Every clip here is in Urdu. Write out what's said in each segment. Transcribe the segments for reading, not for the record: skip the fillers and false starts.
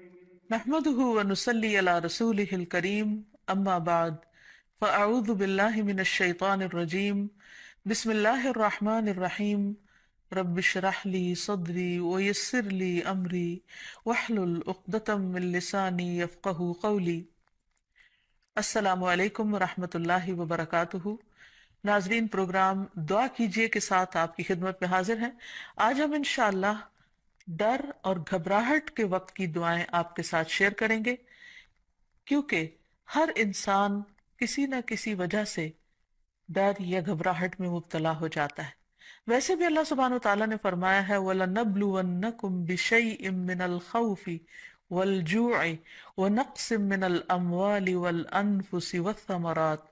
نحمده ونصلي على رسوله الكريم أما بعد فأعوذ بالله من الشيطان الرجيم بسم الله الرحمن الرحيم رب اشرح لي صدري ويسر لي أمري واحلل عقدة من لساني يفقه قولي۔ السلام علیکم ورحمۃ اللہ وبرکاتہ۔ ناظرین، پروگرام دعا کیجئے کے ساتھ آپ کی خدمت میں حاضر ہیں۔ آج ہم انشاءاللہ ڈر اور گھبراہٹ کے وقت کی دعائیں آپ کے ساتھ شیئر کریں گے، کیونکہ ہر انسان کسی نہ کسی وجہ سے ڈر یا گھبراہٹ میں مبتلا ہو جاتا ہے۔ ویسے بھی اللہ سبحانہ وتعالیٰ نے فرمایا ہے وَلَنَبْلُوَنَّكُمْ بِشَيْءٍ مِّنَ الْخَوْفِ وَالْجُوعِ وَنَقْصٍ مِّنَ الْأَمْوَالِ وَالْأَنفُسِ وَالثَّمَرَاتِ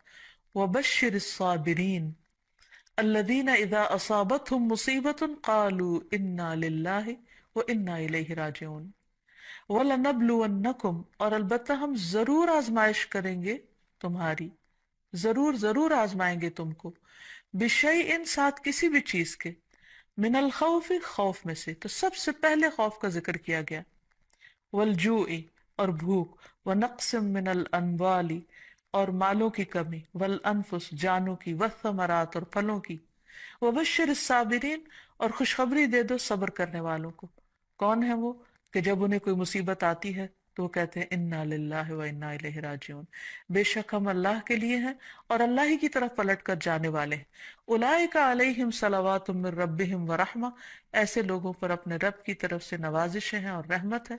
وَبَشِّرِ الصَّابِرِينَ الَّذِينَ إِذَا أَصَابَتْهُمْ مُصِيبَةٌ قَالُوا إِنَّا لِلَّهِ وَإِنَّا إِلَيْهِ راجعون۔ وَلَنَبْلُوَنَّكُمْ، اور البتہ ہم ضرور آزمائش کریں گے تمہاری، ضرور آزمائیں گے تم کو، بِشَيْءٍ، ساتھ کسی بھی چیز کے، من الخوف، خوف میں سے، تو سب سے پہلے خوف کا ذکر کیا گیا، والجوع، اور بھوک، ونقص من الاموال، اور مالوں کی کمی، والانفس، جانوں کی، والثمرات، اور پھلوں کی، وبشر الصابرین، اور خوشخبری دے دو صبر کرنے والوں کو۔ کون ہے وہ کہ جب انہیں کوئی مصیبت آتی ہے تو وہ کہتے ہیں انا للہ و انا الیہ راجعون، بے شک ہم اللہ کے لیے ہیں اور اللہ ہی کی طرف پلٹ کر جانے والے ہیں۔ اولئک علیہم صلوات من ربہم ورحمہ، ایسے لوگوں پر اپنے رب کی طرف سے نوازشیں ہیں اور رحمت ہے۔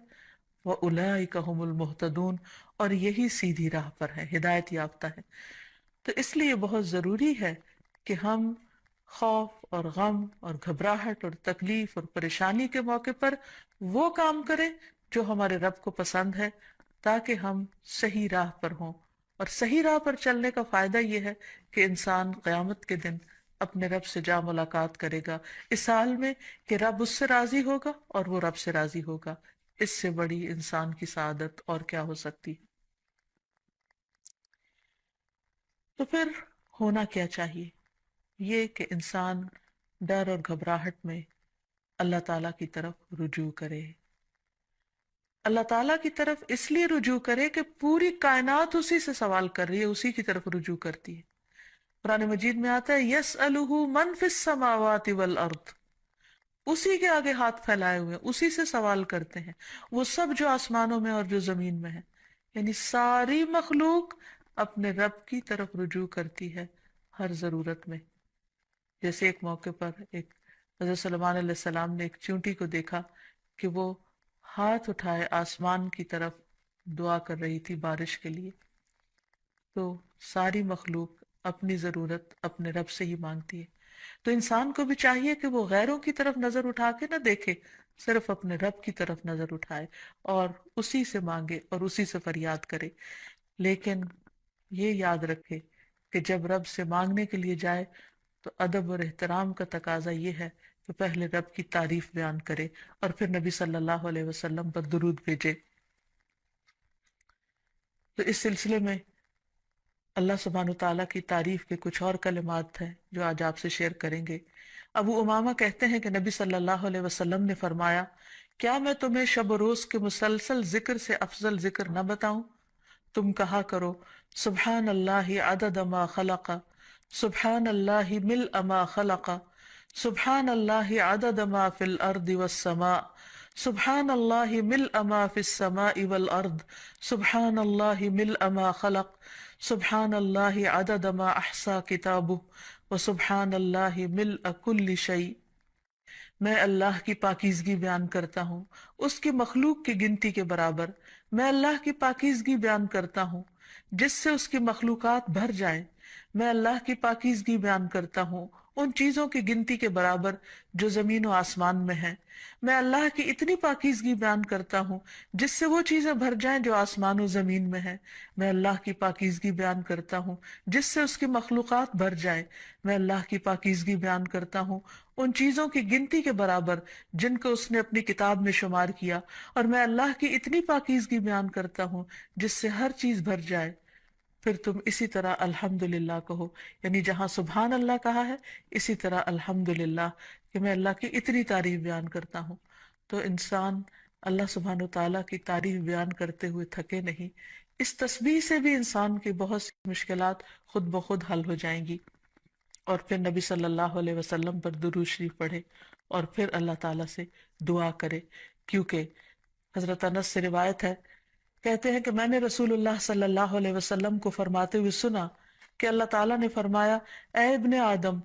وَأُولَئِكَ هُمُ الْمُهْتَدُونَ، اور یہی سیدھی راہ پر ہے، ہدایت یافتہ ہے۔ تو اس لیے بہت ضروری ہے کہ ہم خوف اور غم اور گھبراہٹ اور تکلیف اور پریشانی کے موقع پر وہ کام کریں جو ہمارے رب کو پسند ہے، تاکہ ہم صحیح راہ پر ہوں۔ اور صحیح راہ پر چلنے کا فائدہ یہ ہے کہ انسان قیامت کے دن اپنے رب سے جا ملاقات کرے گا، اس حال میں کہ رب اس سے راضی ہوگا اور وہ رب سے راضی ہوگا۔ اس سے بڑی انسان کی سعادت اور کیا ہو سکتی ہے؟ تو پھر ہونا کیا چاہیے؟ یہ کہ انسان ڈر اور گھبراہٹ میں اللہ تعالیٰ کی طرف رجوع کرے۔ اللہ تعالیٰ کی طرف اس لیے رجوع کرے کہ پوری کائنات اسی سے سوال کر رہی ہے، اسی کی طرف رجوع کرتی ہے۔ قرآن مجید میں آتا ہے یسألہ من فی السماوات والارض، اسی کے آگے ہاتھ پھیلائے ہوئے ہیں، اسی سے سوال کرتے ہیں وہ سب جو آسمانوں میں اور جو زمین میں ہے۔ یعنی ساری مخلوق اپنے رب کی طرف رجوع کرتی ہے ہر ضرورت میں۔ جیسے ایک موقع پر ایک حضرت سلیمان علیہ السلام نے ایک چونٹی کو دیکھا کہ وہ ہاتھ اٹھائے آسمان کی طرف دعا کر رہی تھی بارش کے لیے۔ تو ساری مخلوق اپنی ضرورت اپنے رب سے ہی مانگتی ہے۔ تو انسان کو بھی چاہیے کہ وہ غیروں کی طرف نظر اٹھا کے نہ دیکھے، صرف اپنے رب کی طرف نظر اٹھائے اور اسی سے مانگے اور اسی سے فریاد کرے۔ لیکن یہ یاد رکھے کہ جب رب سے مانگنے کے لیے جائے تو ادب اور احترام کا تقاضا یہ ہے کہ پہلے رب کی تعریف بیان کرے اور پھر نبی صلی اللہ علیہ وسلم پر درود بھیجے۔ تو اس سلسلے میں اللہ سبحانہ تعالیٰ کی تعریف کے کچھ اور کلمات ہیں جو آج آپ سے شیئر کریں گے۔ ابو امامہ کہتے ہیں کہ نبی صلی اللہ علیہ وسلم نے فرمایا، کیا میں تمہیں شب و روز کے مسلسل ذکر سے افضل ذکر نہ بتاؤں؟ تم کہا کرو سبحان اللہ عدد ما خلق، سبحان اللہ ملء ما خلق، سبحان اللہ عدد ما فی الارض والسماء، سبحان اللہ ملء ما فی السماء والارض، سبحان اللہ ملء ما خلق، سبحان اللہ عدد ما احصا کتابہ، وسبحان اللہ ملء کل شیء۔ میں اللہ کی پاکیزگی بیان کرتا ہوں اس کی مخلوق کی گنتی کے برابر، میں اللہ کی پاکیزگی بیان کرتا ہوں جس سے اس کی مخلوقات بھر جائیں، میں اللہ کی پاکیزگی بیان کرتا ہوں ان چیزوں کی گنتی کے برابر جو زمین و آسمان میں ہیں، میں اللہ کی اتنی پاکیزگی بیان کرتا ہوں جس سے وہ چیزیں بھر جائیں جو آسمان و زمین میں ہیں، میں اللہ کی پاکیزگی بیان کرتا ہوں جس سے اس کی مخلوقات بھر جائیں، میں اللہ کی پاکیزگی بیان کرتا ہوں ان چیزوں کی گنتی کے برابر جن کو اس نے اپنی کتاب میں شمار کیا، اور میں اللہ کی اتنی پاکیزگی بیان کرتا ہوں جس سے ہر چیز بھر جائے۔ پھر تم اسی طرح الحمدللہ کہو، یعنی جہاں سبحان اللہ کہا ہے اسی طرح الحمدللہ کہ میں اللہ کی اتنی تعریف بیان کرتا ہوں۔ تو انسان اللہ سبحانہ تعالیٰ کی تعریف بیان کرتے ہوئے تھکے نہیں، اس تسبیح سے بھی انسان کی بہت سی مشکلات خود بخود حل ہو جائیں گی۔ اور پھر نبی صلی اللہ علیہ وسلم پر درود شریف پڑھے اور پھر اللہ تعالیٰ سے دعا کرے، کیونکہ حضرت انس سے روایت ہے، کہتے ہیں کہ میں نے رسول اللہ صلی اللہ علیہ وسلم کو فرماتے ہوئے سنا کہ اللہ تعالیٰ نے فرمایا، اے ابن آدم،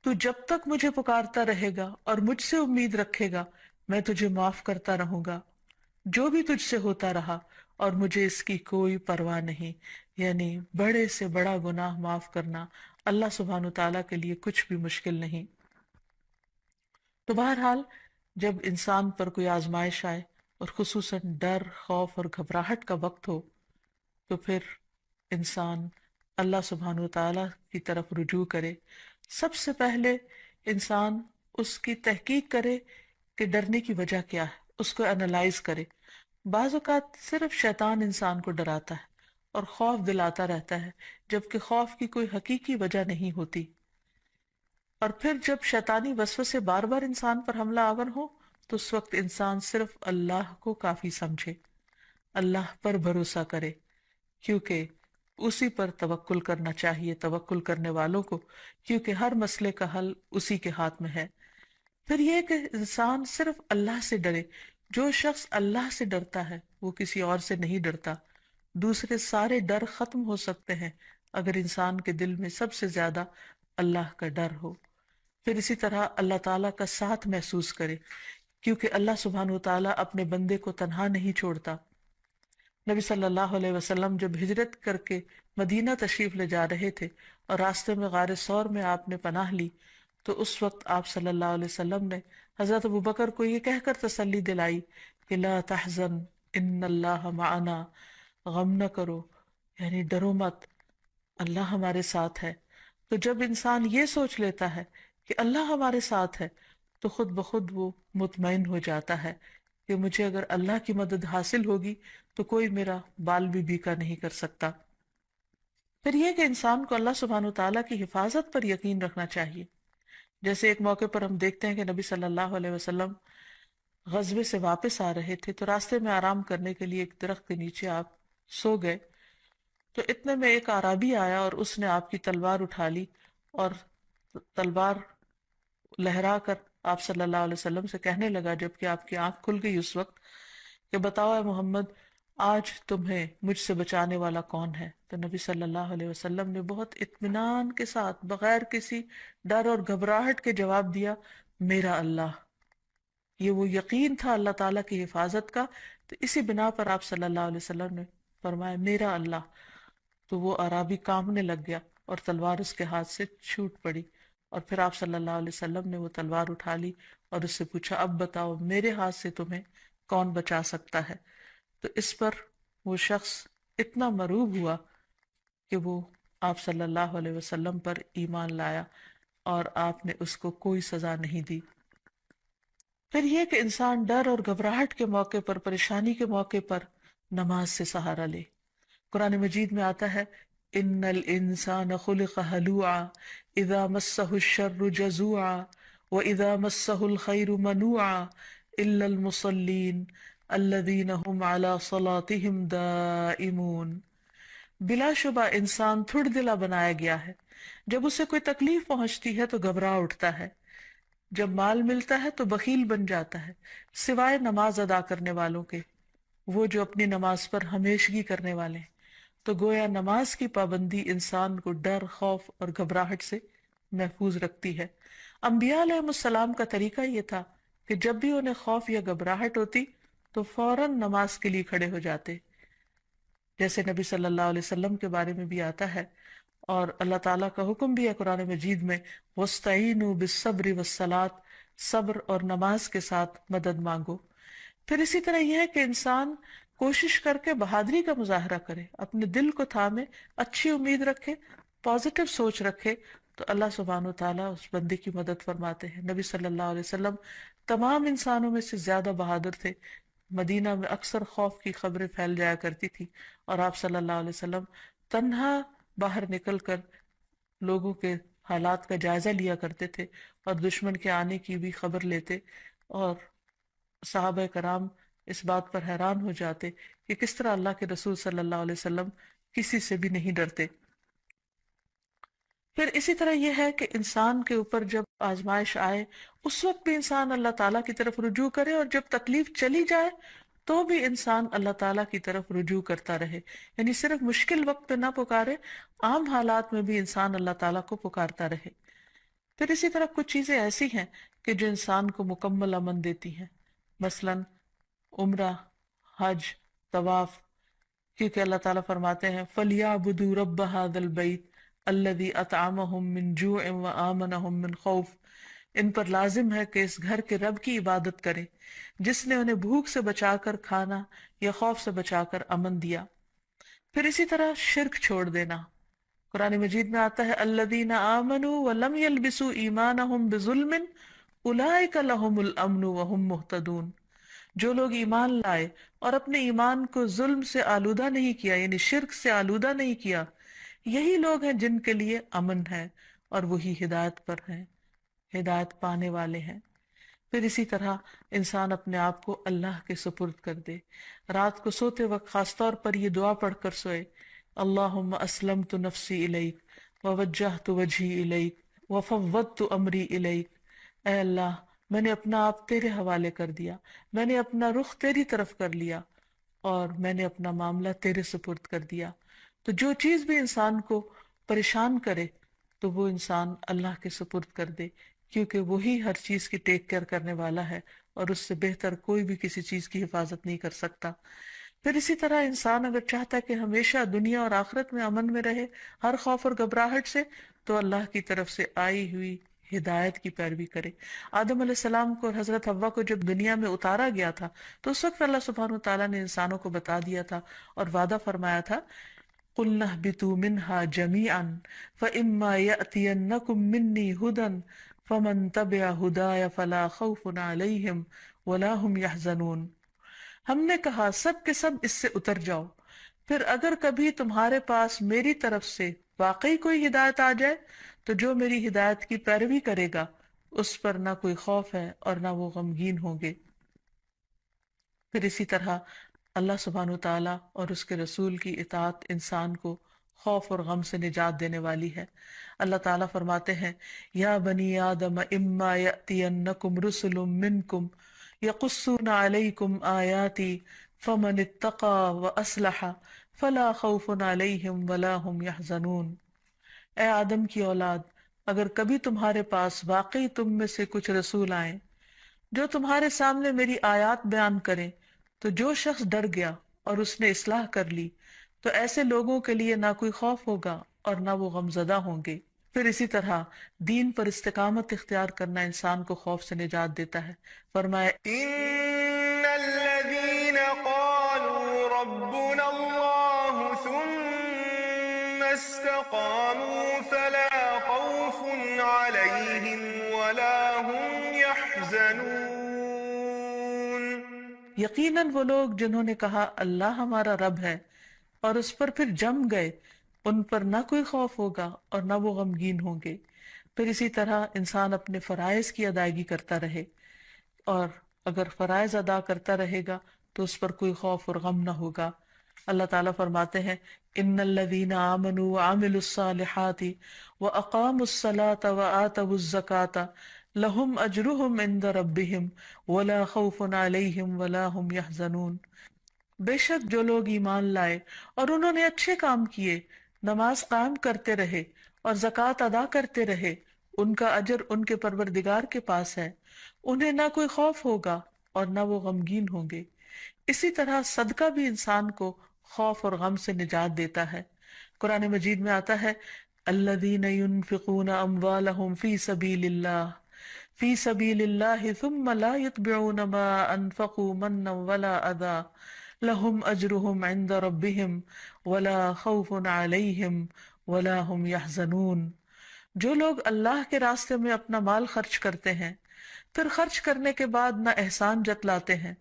تو جب تک مجھے پکارتا رہے گا اور مجھ سے امید رکھے گا میں تجھے معاف کرتا رہوں گا جو بھی تجھ سے ہوتا رہا، اور مجھے اس کی کوئی پرواہ نہیں۔ یعنی بڑے سے بڑا گناہ معاف کرنا اللہ سبحانہ تعالیٰ کے لیے کچھ بھی مشکل نہیں۔ تو بہرحال جب انسان پر کوئی آزمائش آئے اور خصوصاً ڈر، خوف اور گھبراہٹ کا وقت ہو، تو پھر انسان اللہ سبحانہ وتعالیٰ کی طرف رجوع کرے۔ سب سے پہلے انسان اس کی تحقیق کرے کہ ڈرنے کی وجہ کیا ہے، اس کو انالائز کرے۔ بعض اوقات صرف شیطان انسان کو ڈراتا ہے اور خوف دلاتا رہتا ہے، جبکہ خوف کی کوئی حقیقی وجہ نہیں ہوتی۔ اور پھر جب شیطانی وسوسے بار بار انسان پر حملہ آور ہو تو اس وقت انسان صرف اللہ کو کافی سمجھے، اللہ پر بھروسہ کرے، کیونکہ اسی پر توکل کرنا چاہیے توکل کرنے والوں کو، کیونکہ ہر مسئلے کا حل اسی کے ہاتھ میں ہے۔ پھر یہ کہ انسان صرف اللہ سے ڈرے۔ جو شخص اللہ سے ڈرتا ہے وہ کسی اور سے نہیں ڈرتا۔ دوسرے سارے ڈر ختم ہو سکتے ہیں اگر انسان کے دل میں سب سے زیادہ اللہ کا ڈر ہو۔ پھر اسی طرح اللہ تعالیٰ کا ساتھ محسوس کرے، کیونکہ اللہ سبحانہ وتعالیٰ اپنے بندے کو تنہا نہیں چھوڑتا۔ نبی صلی اللہ علیہ وسلم جب ہجرت کر کے مدینہ تشریف لے جا رہے تھے اور راستے میں غار ثور میں آپ نے پناہ لی، تو اس وقت آپ صلی اللہ علیہ وسلم نے حضرت ابوبکر کو یہ کہہ کر تسلی دلائی کہ لا تحزن ان اللہ معنا، غم نہ کرو، یعنی ڈرو مت، اللہ ہمارے ساتھ ہے۔ تو جب انسان یہ سوچ لیتا ہے کہ اللہ ہمارے ساتھ ہے تو خود بخود وہ مطمئن ہو جاتا ہے کہ مجھے اگر اللہ کی مدد حاصل ہوگی تو کوئی میرا بال بھی بیکا نہیں کر سکتا۔ پھر یہ کہ انسان کو اللہ سبحانہ وتعالیٰ کی حفاظت پر یقین رکھنا چاہیے۔ جیسے ایک موقع پر ہم دیکھتے ہیں کہ نبی صلی اللہ علیہ وسلم غزوے سے واپس آ رہے تھے تو راستے میں آرام کرنے کے لیے ایک درخت کے نیچے آپ سو گئے، تو اتنے میں ایک اعرابی آیا اور اس نے آپ کی تلوار اٹھا لی اور تلوار لہرا کر آپ صلی اللہ علیہ وسلم سے کہنے لگا، جبکہ آپ کی آنکھ کھل گئی اس وقت، کہ بتاؤ اے محمد، آج تمہیں مجھ سے بچانے والا کون ہے؟ تو نبی صلی اللہ علیہ وسلم نے بہت اطمینان کے ساتھ بغیر کسی ڈر اور گھبراہٹ کے جواب دیا، میرا اللہ۔ یہ وہ یقین تھا اللہ تعالیٰ کی حفاظت کا، تو اسی بنا پر آپ صلی اللہ علیہ وسلم نے فرمایا میرا اللہ۔ تو وہ اعرابی کانپنے لگ گیا اور تلوار اس کے ہاتھ سے چھوٹ پڑی، اور پھر آپ صلی اللہ علیہ وسلم نے وہ تلوار اٹھا لی اور اس سے پوچھا، اب بتاؤ میرے ہاتھ سے تمہیں کون بچا سکتا ہے؟ تو اس پر وہ شخص اتنا مرعوب ہوا کہ وہ آپ صلی اللہ علیہ وسلم پر ایمان لایا اور آپ نے اس کو کوئی سزا نہیں دی۔ پھر یہ کہ انسان ڈر اور گھبراہٹ کے موقع پر، پریشانی کے موقع پر نماز سے سہارا لے۔ قرآن مجید میں آتا ہے، ان الانسان خلق ہلوعا اذا مسہ الشر جزوعا واذا مسہ الخیر منوعا الا المصلین الذین هم علی صلاتهم دائمون۔ بلا شبہ انسان تھڑ دلا بنایا گیا ہے، جب اسے کوئی تکلیف پہنچتی ہے تو گھبرا اٹھتا ہے، جب مال ملتا ہے تو بخیل بن جاتا ہے، سوائے نماز ادا کرنے والوں کے، وہ جو اپنی نماز پر ہمیشگی کرنے والے ہیں۔ تو گویا نماز کی پابندی انسان کو ڈر، خوف اور گھبراہٹ سے محفوظ رکھتی ہے۔ انبیاء علیہ السلام کا طریقہ یہ تھا کہ جب بھی انہیں خوف یا گھبراہٹ ہوتی تو فوراً نماز کے لیے کھڑے ہو جاتے، جیسے نبی صلی اللہ علیہ وسلم کے بارے میں بھی آتا ہے، اور اللہ تعالیٰ کا حکم بھی ہے قرآن مجید میں، وَاسْتَعِینُوا بِالصَّبْرِ وَالصَّلَاةِ، صبر اور نماز کے ساتھ مدد مانگو۔ پھر اسی طرح یہ ہے کہ انسان کوشش کر کے بہادری کا مظاہرہ کرے، اپنے دل کو تھامے، اچھی امید رکھے، پازیٹیو سوچ رکھے، تو اللہ سبحانہ و تعالیٰ اس بندے کی مدد فرماتے ہیں۔ نبی صلی اللہ علیہ وسلم تمام انسانوں میں سے زیادہ بہادر تھے۔ مدینہ میں اکثر خوف کی خبریں پھیل جایا کرتی تھی اور آپ صلی اللہ علیہ وسلم تنہا باہر نکل کر لوگوں کے حالات کا جائزہ لیا کرتے تھے اور دشمن کے آنے کی بھی خبر لیتے، اور صحابہ کرام اس بات پر حیران ہو جاتے کہ کس طرح اللہ کے رسول صلی اللہ علیہ وسلم کسی سے بھی نہیں ڈرتے۔ پھر اسی طرح یہ ہے کہ انسان کے اوپر جب آزمائش آئے اس وقت بھی انسان اللہ تعالیٰ کی طرف رجوع کرے، اور جب تکلیف چلی جائے تو بھی انسان اللہ تعالیٰ کی طرف رجوع کرتا رہے، یعنی صرف مشکل وقت پہ نہ پکارے، عام حالات میں بھی انسان اللہ تعالیٰ کو پکارتا رہے۔ پھر اسی طرح کچھ چیزیں ایسی ہیں کہ جو انسان کو مکمل امن دیتی ہیں، مثلاً عمرہ، حج، طواف، کیونکہ اللہ تعالیٰ فرماتے ہیں فَلْيَعْبُدُوا رَبَّ هَذَا الْبَيْتِ الَّذِي أَطْعَمَهُم مِّن جُوعٍ وَآمَنَهُم مِّن خَوْفٍ، ان پر لازم ہے کہ اس گھر کے رب کی عبادت کریں جس نے انہیں بھوک سے بچا کر کھانا یا خوف سے بچا کر امن دیا۔ پھر اسی طرح شرک چھوڑ دینا، قرآن مجید میں آتا ہے الذین آمنوا ولم یلبسوا ایمانہم بظلم اولئک لہم الامن وہم مہتدون، جو لوگ ایمان لائے اور اپنے ایمان کو ظلم سے آلودہ نہیں کیا، یعنی شرک سے آلودہ نہیں کیا، یہی لوگ ہیں جن کے لیے امن ہے اور وہی ہدایت پر ہیں، ہدایت پانے والے ہیں۔ پھر اسی طرح انسان اپنے آپ کو اللہ کے سپرد کر دے، رات کو سوتے وقت خاص طور پر یہ دعا پڑھ کر سوئے اللہم اسلمت نفسی الیک ووجہت وجہی الیک وفوضت امری الیک، اے اللہ میں نے اپنا آپ تیرے حوالے کر دیا، میں نے اپنا رخ تیری طرف کر لیا اور میں نے اپنا معاملہ تیرے سپرد کر دیا۔ تو جو چیز بھی انسان کو پریشان کرے تو وہ انسان اللہ کے سپرد کر دے، کیونکہ وہی ہر چیز کی ٹیک کیئر کرنے والا ہے اور اس سے بہتر کوئی بھی کسی چیز کی حفاظت نہیں کر سکتا۔ پھر اسی طرح انسان اگر چاہتا ہے کہ ہمیشہ دنیا اور آخرت میں امن میں رہے ہر خوف اور گھبراہٹ سے، تو اللہ کی طرف سے آئی ہوئی ہدایت کی پیروی کرے۔ آدم علیہ السلام کو اور حضرت حوا کو جب دنیا میں اتارا گیا تھا تو اس وقت اللہ سبحانہ وتعالیٰ نے انسانوں کو بتا دیا تھا اور وعدہ فرمایا تھا قُلْنَا اهْبِطُوا مِنْهَا جَمِيعًا فَإِمَّا يَأْتِيَنَّكُم مِّنِّي هُدًى فَمَن تَبِعَ هُدَايَ فَلَا خَوْفٌ عَلَيْهِمْ وَلَا هُمْ يَحْزَنُونَ، ہم نے کہا سب کے سب اس سے اتر جاؤ، پھر اگر کبھی تمہارے پاس میری طرف سے واقعی کوئی ہدایت آ جائے تو جو میری ہدایت کی پیروی کرے گا اس پر نہ کوئی خوف ہے اور نہ وہ غمگین ہوں گے۔ پھر اسی طرح اللہ سبحانہ وتعالیٰ اور اس کے رسول کی اطاعت انسان کو خوف اور غم سے نجات دینے والی ہے۔ اللہ تعالیٰ فرماتے ہیں یا بنی آدم اما یأتینکم رسل منکم یقصون علیکم آیاتی فمن اتقی واصلح فلا خوف علیہم ولا هم یحزنون، اے آدم کی اولاد اگر کبھی تمہارے پاس واقعی تم میں سے کچھ رسول آئیں جو تمہارے سامنے میری آیات بیان کریں، تو جو شخص ڈر گیا اور اس نے اصلاح کر لی تو ایسے لوگوں کے لیے نہ کوئی خوف ہوگا اور نہ وہ غمزدہ ہوں گے۔ پھر اسی طرح دین پر استقامت اختیار کرنا انسان کو خوف سے نجات دیتا ہے۔ فرمایا إن الذين قالوا ربنا الله ثم استقاموا فلا خوف عليهم ولا هم يحزنون۔ یقیناً وہ لوگ جنہوں نے کہا اللہ ہمارا رب ہے اور اس پر پھر جم گئے، ان پر نہ کوئی خوف ہوگا اور نہ وہ غمگین ہوں گے۔ پھر اسی طرح انسان اپنے فرائض کی ادائیگی کرتا رہے، اور اگر فرائض ادا کرتا رہے گا تو اس پر کوئی خوف اور غم نہ ہوگا۔ اللہ تعالیٰ فرماتے ہیں ان الذین آمنوا وعملوا الصالحات واقاموا الصلاة وآتوا الزکاة لہم اجرہم عند ربہم ولا خوف علیہم ولا ہم یحزنون، بے شک جو لوگ ایمان لائے اور انہوں نے اچھے کام کیے، نماز قائم کرتے رہے اور زکوٰۃ ادا کرتے رہے، ان کا اجر ان کے پروردگار کے پاس ہے، انہیں نہ کوئی خوف ہوگا اور نہ وہ غمگین ہوں گے۔ اسی طرح صدقہ بھی انسان کو خوف اور غم سے نجات دیتا ہے۔ قرآن مجید میں آتا ہے الذین ينفقون اموالهم فی سبیل اللہ ثم لا يتبعون ما انفقوا منا ولا اذى لهم اجرهم عند ربهم ولا خوف علیہم ولا هم يحزنون، جو لوگ اللہ کے راستے میں اپنا مال خرچ کرتے ہیں پھر خرچ کرنے کے بعد نہ احسان جتلاتے ہیں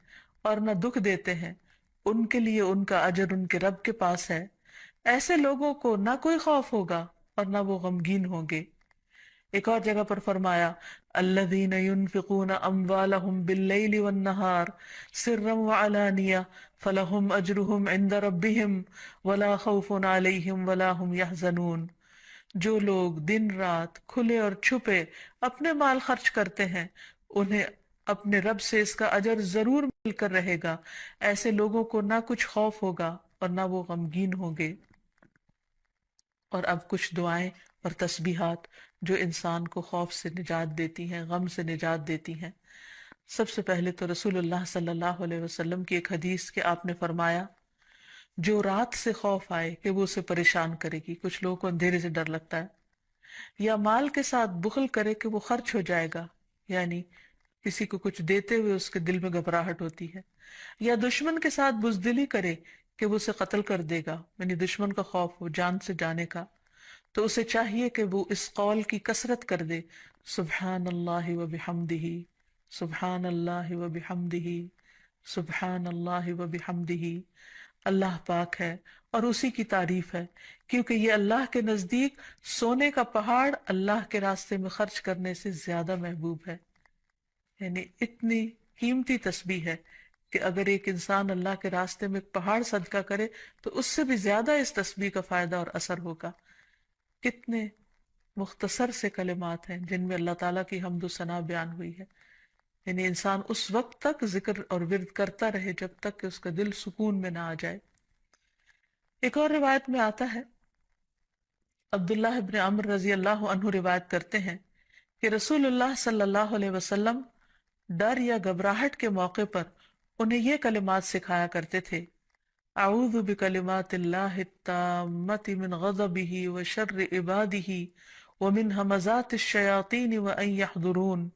اور نہ دکھ دیتے ہیں، ان کے لیے ان کا اجر ان کے رب کے پاس ہے، ایسے لوگوں کو نہ کوئی خوف ہوگا اور نہ وہ غمگین ہوں گے۔ ایک اور جگہ پر فرمایا الذین ينفقون اموالهم باللیل والنہار سرا وعلانیہ فلہم اجرہم عند ربہم ولا خوف علیہم ولا هم يحزنون، جو لوگ دن رات کھلے اور چھپے اپنے مال خرچ کرتے ہیں انہیں اپنے رب سے اس کا اجر ضرور مل کر رہے گا، ایسے لوگوں کو نہ کچھ خوف ہوگا اور نہ وہ غمگین ہوں گے۔ اور اب کچھ دعائیں اور تسبیحات جو انسان کو خوف سے نجات دیتی ہیں، غم سے نجات دیتی ہیں۔ سب سے پہلے تو رسول اللہ صلی اللہ علیہ وسلم کی ایک حدیث کہ آپ نے فرمایا جو رات سے خوف آئے کہ وہ اسے پریشان کرے گی، کچھ لوگوں کو اندھیرے سے ڈر لگتا ہے، یا مال کے ساتھ بخل کرے کہ وہ خرچ ہو جائے گا، یعنی کسی کو کچھ دیتے ہوئے اس کے دل میں گھبراہٹ ہوتی ہے، یا دشمن کے ساتھ بزدلی کرے کہ وہ اسے قتل کر دے گا، یعنی دشمن کا خوف ہو جان سے جانے کا، تو اسے چاہیے کہ وہ اس قول کی کثرت کر دے سبحان اللہ و بحمدہ، سبحان اللہ و بحمدہ، سبحان اللہ و بحمدہ۔ اللہ پاک ہے اور اسی کی تعریف ہے، کیونکہ یہ اللہ کے نزدیک سونے کا پہاڑ اللہ کے راستے میں خرچ کرنے سے زیادہ محبوب ہے۔ یعنی اتنی قیمتی تسبیح ہے کہ اگر ایک انسان اللہ کے راستے میں ایک پہاڑ صدقہ کرے تو اس سے بھی زیادہ اس تسبیح کا فائدہ اور اثر ہوگا۔ کتنے مختصر سے کلمات ہیں جن میں اللہ تعالیٰ کی حمد و ثنا بیان ہوئی ہے، یعنی انسان اس وقت تک ذکر اور ورد کرتا رہے جب تک کہ اس کا دل سکون میں نہ آ جائے۔ ایک اور روایت میں آتا ہے، عبداللہ ابن عمر رضی اللہ عنہ روایت کرتے ہیں کہ رسول اللہ صلی اللہ علیہ وسلم ڈر یا گھبراہٹ کے موقع پر انہیں یہ کلمات سکھایا کرتے تھے، اعوذ بکلمات اللہ التامۃ من غضبہ وشر عبادہ ومن ہمزات الشیاطین وان یحضرون،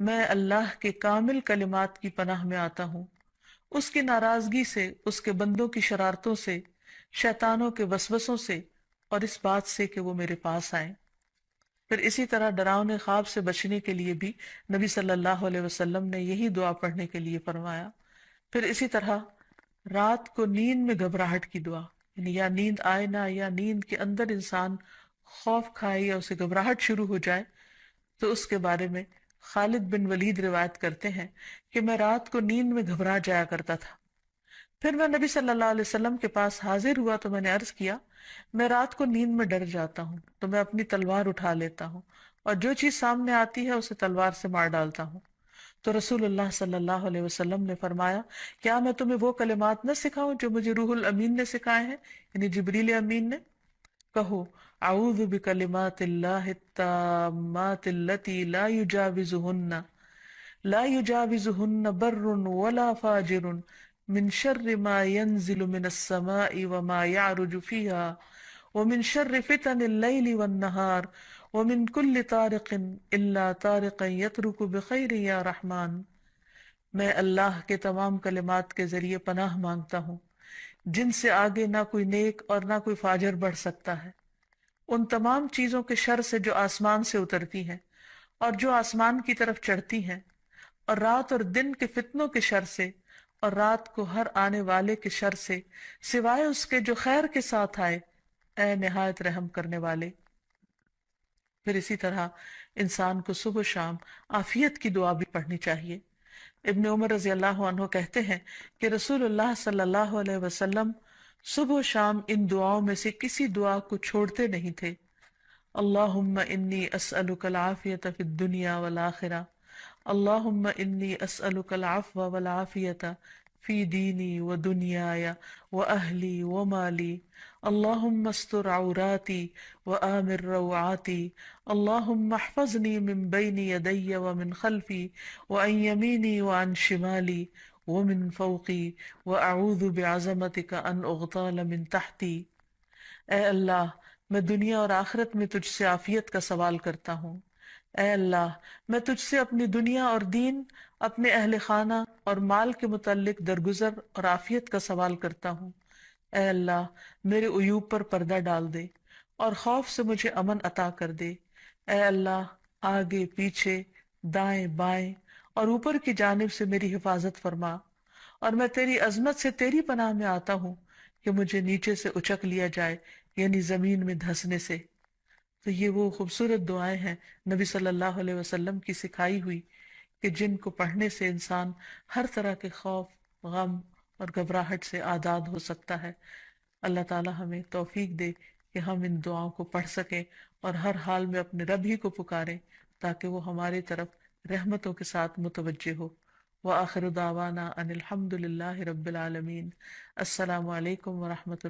میں اللہ کے کامل کلمات کی پناہ میں آتا ہوں، اس کی ناراضگی سے، اس کے بندوں کی شرارتوں سے، شیطانوں کے وسوسوں سے، اور اس بات سے کہ وہ میرے پاس آئیں۔ پھر اسی طرح ڈراؤنے خواب سے بچنے کے لیے بھی نبی صلی اللہ علیہ وسلم نے یہی دعا پڑھنے کے لیے فرمایا۔ پھر اسی طرح رات کو نیند میں گھبراہٹ کی دعا، یعنی یا نیند آئے نہ، یا نیند کے اندر انسان خوف کھائے یا اسے گھبراہٹ شروع ہو جائے، تو اس کے بارے میں خالد بن ولید روایت کرتے ہیں کہ میں رات کو نیند میں گھبرا جایا کرتا تھا، پھر میں نبی صلی اللہ علیہ وسلم کے پاس حاضر ہوا تو میں نے عرض کیا میں رات کو نیند میں ڈر جاتا ہوں تو میں اپنی تلوار اٹھا لیتا ہوں اور جو چیز سامنے آتی ہے اسے تلوار سے مار ڈالتا ہوں۔ تو رسول اللہ صلی اللہ علیہ وسلم نے فرمایا کیا میں تمہیں وہ کلمات نہ سکھاؤں جو مجھے روح الامین نے سکھائے ہیں، یعنی جبریل امین نے؟ کہو اعوذ بکلمات اللہ التامات التی لا يجاوزهن بر ولا فاجر من شر ما ينزل من السماء وما يعرج فيها ومن شر فتن الليل والنهار ومن كل طارق إلا طارقا يترك بخير يا رحمن۔ میں اللہ کے تمام کلمات کے ذریعے پناہ مانگتا ہوں جن سے آگے نہ کوئی نیک اور نہ کوئی فاجر بڑھ سکتا ہے، ان تمام چیزوں کے شر سے جو آسمان سے اترتی ہیں اور جو آسمان کی طرف چڑھتی ہیں، اور رات اور دن کے فتنوں کے شر سے، اور رات کو ہر آنے والے کے شر سے، سوائے اس کے جو خیر کے ساتھ آئے، اے نہایت رحم کرنے والے۔ پھر اسی طرح انسان کو صبح و شام عافیت کی دعا بھی پڑھنی چاہیے۔ ابن عمر رضی اللہ عنہ کہتے ہیں کہ رسول اللہ صلی اللہ علیہ وسلم صبح و شام ان دعاؤں میں سے کسی دعا کو چھوڑتے نہیں تھے۔ اللہم انی اسألک العافیۃ فی الدنیا والآخرہ، اللہم انی اسألک العفو والعافیۃ فی دینی و دنیای و اہلی و مالی، اللہم استر عوراتی و آمر روعاتی، اللہم احفظنی من بین یدی ومن خلفی وعن یمینی وعن شمالی ومن فوقی واعوذ بعظمتک ان اغتال من تحتی۔ اے اللہ میں دنیا اور آخرت میں تجھ سے عافیت کا سوال کرتا ہوں۔ اے اللہ میں تجھ سے اپنی دنیا اور دین، اپنے اہل خانہ اور مال کے متعلق درگزر اور عافیت کا سوال کرتا ہوں۔ اے اللہ میرے عیوب پر پردہ ڈال دے اور خوف سے مجھے امن عطا کر دے۔ اے اللہ آگے پیچھے دائیں بائیں اور اوپر کی جانب سے میری حفاظت فرما، اور میں تیری عظمت سے تیری پناہ میں آتا ہوں کہ مجھے نیچے سے اچک لیا جائے، یعنی زمین میں دھنسنے سے۔ تو یہ وہ خوبصورت دعائیں ہیں نبی صلی اللہ علیہ وسلم کی سکھائی ہوئی، کہ جن کو پڑھنے سے انسان ہر طرح کے خوف، غم اور گھبراہٹ سے آزاد ہو سکتا ہے۔ اللہ تعالی ہمیں توفیق دے کہ ہم ان دعاؤں کو پڑھ سکیں اور ہر حال میں اپنے رب ہی کو پکاریں، تاکہ وہ ہماری طرف رحمتوں کے ساتھ متوجہ ہو۔ وآخر دعوانا ان الحمد للہ رب العالمین۔ السلام علیکم ورحمۃ اللہ۔